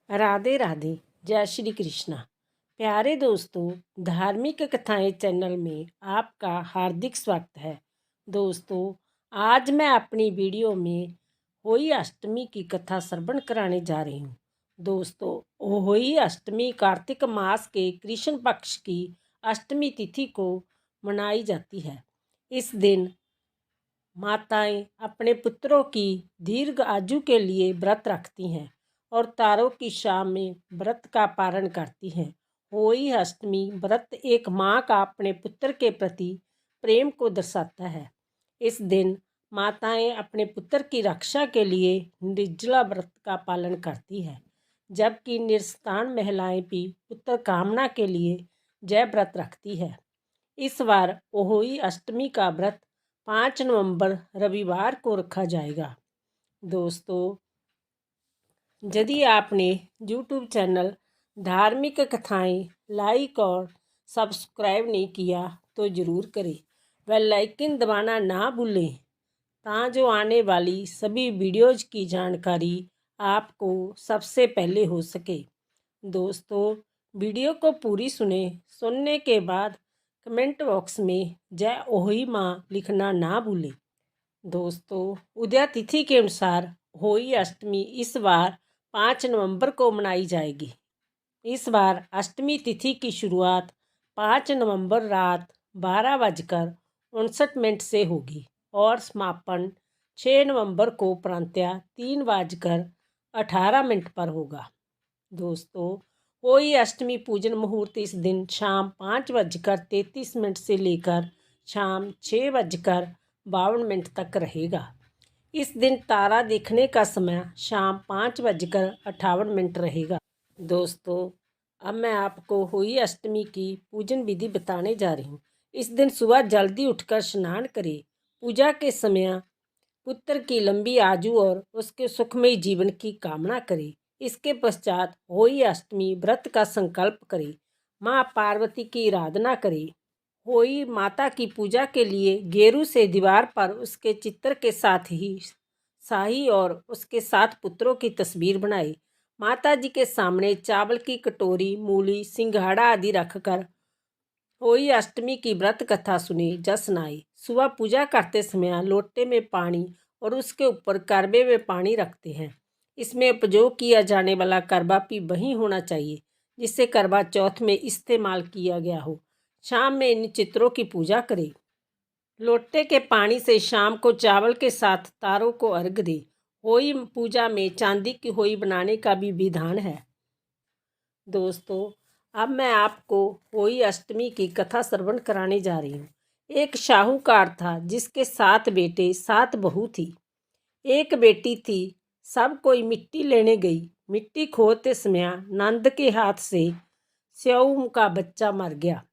राधे राधे। जय श्री कृष्णा। प्यारे दोस्तों, धार्मिक कथाएं चैनल में आपका हार्दिक स्वागत है। दोस्तों, आज मैं अपनी वीडियो में होई अष्टमी की कथा श्रवण कराने जा रही हूँ। दोस्तों, होई अष्टमी कार्तिक मास के कृष्ण पक्ष की अष्टमी तिथि को मनाई जाती है। इस दिन माताएं अपने पुत्रों की दीर्घ आयु के लिए व्रत रखती हैं और तारों की शाम में व्रत का पारण करती हैं। होई अष्टमी व्रत एक माँ का अपने पुत्र के प्रति प्रेम को दर्शाता है। इस दिन माताएं अपने पुत्र की रक्षा के लिए निर्जला व्रत का पालन करती है, जबकि निस्तान महिलाएं भी पुत्र कामना के लिए जय व्रत रखती है। इस बार होई अष्टमी का व्रत 5 नवंबर रविवार को रखा जाएगा। दोस्तों, यदि आपने यूट्यूब चैनल धार्मिक कथाएं लाइक और सब्सक्राइब नहीं किया तो ज़रूर करें। बेल आइकन दबाना ना भूलें ताकि आने वाली सभी वीडियोज़ की जानकारी आपको सबसे पहले हो सके। दोस्तों, वीडियो को पूरी सुनने के बाद कमेंट बॉक्स में जय ओही माँ लिखना ना भूलें। दोस्तों, उदया तिथि के अनुसार होई अष्टमी इस बार 5 नवंबर को मनाई जाएगी। इस बार अष्टमी तिथि की शुरुआत 5 नवंबर रात 12:59 से होगी और समापन 6 नवंबर को प्रांतः 3:18 पर होगा। दोस्तों, होई अष्टमी पूजन मुहूर्त इस दिन शाम 5:33 से लेकर शाम 6:52 तक रहेगा। इस दिन तारा देखने का समय शाम 5:58 रहेगा। दोस्तों, अब मैं आपको होई अष्टमी की पूजन विधि बताने जा रही हूँ। इस दिन सुबह जल्दी उठकर स्नान करें। पूजा के समय पुत्र की लंबी आयु और उसके सुखमय जीवन की कामना करें। इसके पश्चात होई अष्टमी व्रत का संकल्प करें। माँ पार्वती की आराधना करें। होई माता की पूजा के लिए गेरू से दीवार पर उसके चित्र के साथ ही शाही और उसके 7 पुत्रों की तस्वीर बनाई। माता जी के सामने चावल की कटोरी, मूली, सिंघाड़ा आदि रखकर होई अष्टमी की व्रत कथा सुनी, जश्न आई। सुबह पूजा करते समय लोटे में पानी और उसके ऊपर करबे में पानी रखते हैं। इसमें उपयोग किया जाने वाला करबा भी वही होना चाहिए जिससे करवा चौथ में इस्तेमाल किया गया हो। शाम में इन चित्रों की पूजा करें। लोटे के पानी से शाम को चावल के साथ तारों को अर्घ दें। होई पूजा में चांदी की होई बनाने का भी विधान है। दोस्तों, अब मैं आपको होई अष्टमी की कथा श्रवण कराने जा रही हूँ। एक साहूकार था जिसके 7 बेटे 7 बहू थी। एक बेटी थी। सब कोई मिट्टी लेने गई। मिट्टी खोदते समय नंद के हाथ से स्याऊ का बच्चा मर गया।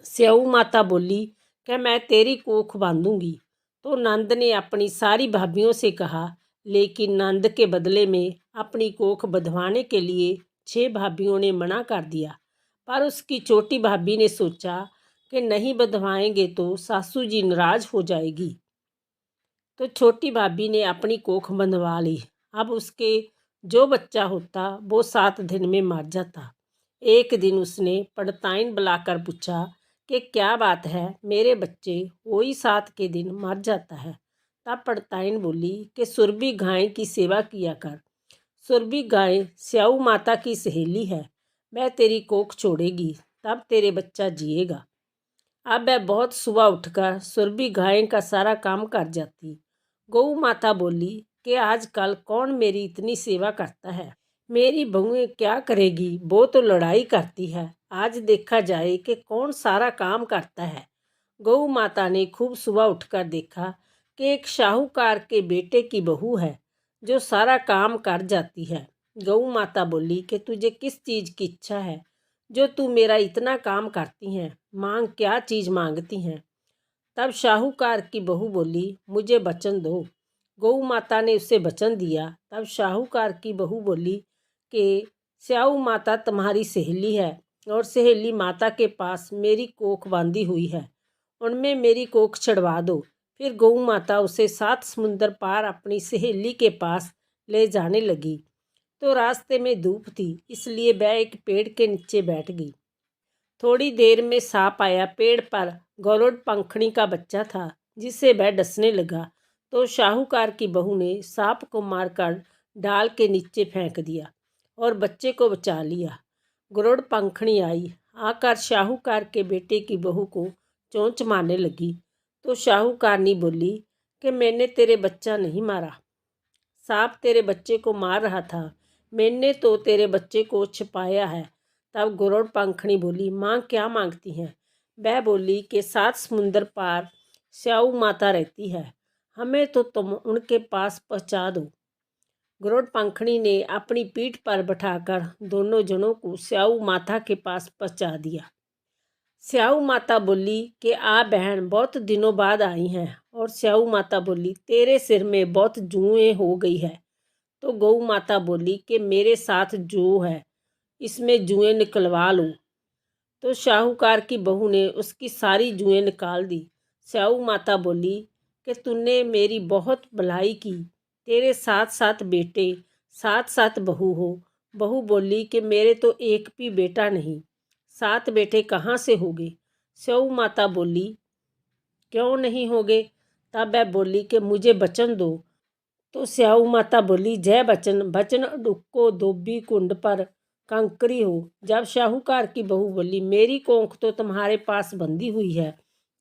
स्याऊ माता बोली कि मैं तेरी कोख बांधूंगी। तो नंद ने अपनी सारी भाभियों से कहा, लेकिन नंद के बदले में अपनी कोख बंधवाने के लिए 6 भाभियों ने मना कर दिया। पर उसकी छोटी भाभी ने सोचा कि नहीं बंधवाएंगे तो सासू जी नाराज हो जाएगी। तो छोटी भाभी ने अपनी कोख बंधवा ली। अब उसके जो बच्चा होता वो 7 दिन में मर जाता। एक दिन उसने पड़ताइन बुलाकर पूछा कि क्या बात है, मेरे बच्चे वही 7 के दिन मर जाता है। तब पड़ताइन बोली कि सुरभि गाय की सेवा किया कर। सुरभि गाय स्याऊ माता की सहेली है, वह तेरी कोख छोड़ेगी तब तेरे बच्चा जिएगा। अब वह बहुत सुबह उठकर सुरभि गाय का सारा काम कर जाती। गऊ माता बोली कि आजकल कौन मेरी इतनी सेवा करता है, मेरी बहुएं क्या करेगी, वो तो लड़ाई करती है। आज देखा जाए कि कौन सारा काम करता है। गऊ माता ने खूब सुबह उठकर देखा कि एक साहूकार के बेटे की बहू है जो सारा काम कर जाती है। गऊ माता बोली कि तुझे किस चीज़ की इच्छा है जो तू मेरा इतना काम करती हैं, मांग, क्या चीज़ मांगती हैं। तब साहूकार की बहू बोली, मुझे वचन दो। गऊ माता ने उसे वचन दिया। तब साहूकार की बहू बोली कि स्याऊ माता तुम्हारी सहेली है और सहेली माता के पास मेरी कोख बांधी हुई है, उनमें मेरी कोख छड़वा दो। फिर गऊ माता उसे 7 समुंदर पार अपनी सहेली के पास ले जाने लगी। तो रास्ते में धूप थी, इसलिए वह एक पेड़ के नीचे बैठ गई। थोड़ी देर में सांप आया। पेड़ पर गरुड़ पंखड़ी का बच्चा था, जिसे वह डसने लगा। तो शाहूकार की बहू ने सांप को मारकर डाल के नीचे फेंक दिया और बच्चे को बचा लिया। गरुड़ पंखड़ी आई, आकर शाहूकार के बेटे की बहू को चोंच मारने लगी। तो शाहूकारनी बोली कि मैंने तेरे बच्चा नहीं मारा, सांप तेरे बच्चे को मार रहा था, मैंने तो तेरे बच्चे को छिपाया है। तब गरुड़ पंखड़ी बोली, माँ क्या मांगती हैं? वह बोली कि 7 समुंदर पार स्याऊ माता रहती है, हमें तो तुम उनके पास पहुँचा दो। गरुड़ पंखड़ी ने अपनी पीठ पर बैठाकर दोनों जनों को स्याऊ माता के पास पहुँचा दिया। स्याऊ माता बोली कि आ बहन, बहुत दिनों बाद आई हैं। और स्याऊ माता बोली, तेरे सिर में बहुत जुएं हो गई है। तो गऊ माता बोली कि मेरे साथ जो है इसमें जुएं निकलवा लो। तो शाहूकार की बहू ने उसकी सारी जुएं निकाल दी। स्याऊ माता बोली कि तूने मेरी बहुत भलाई की, तेरे 7 बेटे 7 बहू हो। बहू बोली कि मेरे तो एक भी बेटा नहीं, 7 बेटे कहाँ से होंगे? स्याऊ माता बोली, क्यों नहीं होंगे? तब वह बोली कि मुझे वचन दो। तो स्याऊ माता बोली, जय बचन, बचन डुक्को धोबी कुंड पर कंकरी हो। जब शाहूकार की बहू बोली, मेरी कोख तो तुम्हारे पास बंधी हुई है।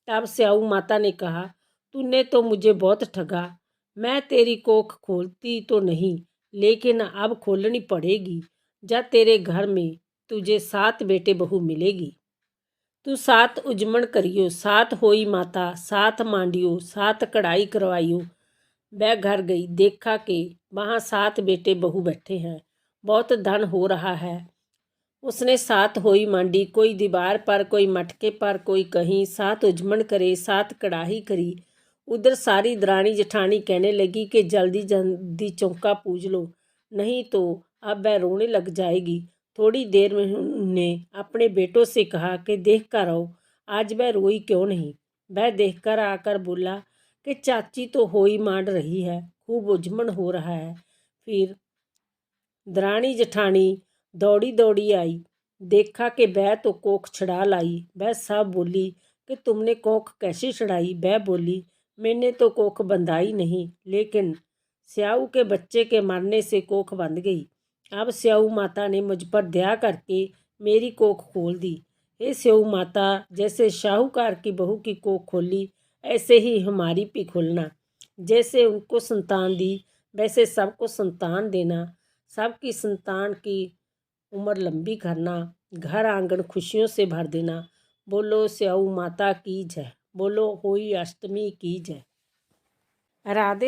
तब स्याऊ माता ने कहा, तूने तो मुझे बहुत ठगा। मैं तेरी कोख खोलती तो नहीं, लेकिन अब खोलनी पड़ेगी। जब तेरे घर में तुझे 7 बेटे बहू मिलेगी। तू 7 उजमण करियो, 7 होई माता, 7 मांडियो, 7 कढ़ाई करवाइयो। वह घर गई, देखा कि वहाँ 7 बेटे बहू बैठे हैं, बहुत धन हो रहा है। उसने 7 होई मांडी, कोई दीवार पर, कोई मटके पर, कोई कहीं। 7 उजमण करे, 7 कढ़ाई करी। उधर सारी दरानी जेठानी कहने लगी कि जल्दी जल्दी चौका पूज लो, नहीं तो अब वह रोने लग जाएगी। थोड़ी देर में उन्होंने अपने बेटों से कहा कि देख कर आओ, आज वह रोई क्यों नहीं। वह देखकर आकर बोला कि चाची तो होई मांड रही है, खूब उजमण हो रहा है। फिर दरानी जेठानी दौड़ी दौड़ी आई, देखा कि वह तो कोख छड़ा लाई। वह सब बोली कि तुमने कोख कैसे छड़ाई? वह बोली, मैंने तो कोख बंधाई नहीं, लेकिन स्याऊ के बच्चे के मरने से कोख बंध गई। अब स्याऊ माता ने मुझ पर दया करके मेरी कोख खोल दी। हे स्याऊ माता, जैसे शाहूकार की बहू की कोख खोली, ऐसे ही हमारी भी खोलना। जैसे उनको संतान दी, वैसे सबको संतान देना। सबकी संतान की उम्र लंबी करना, घर आंगन खुशियों से भर देना। बोलो स्याऊ माता की जय, बोलो होई अष्टमी की जय। राधे।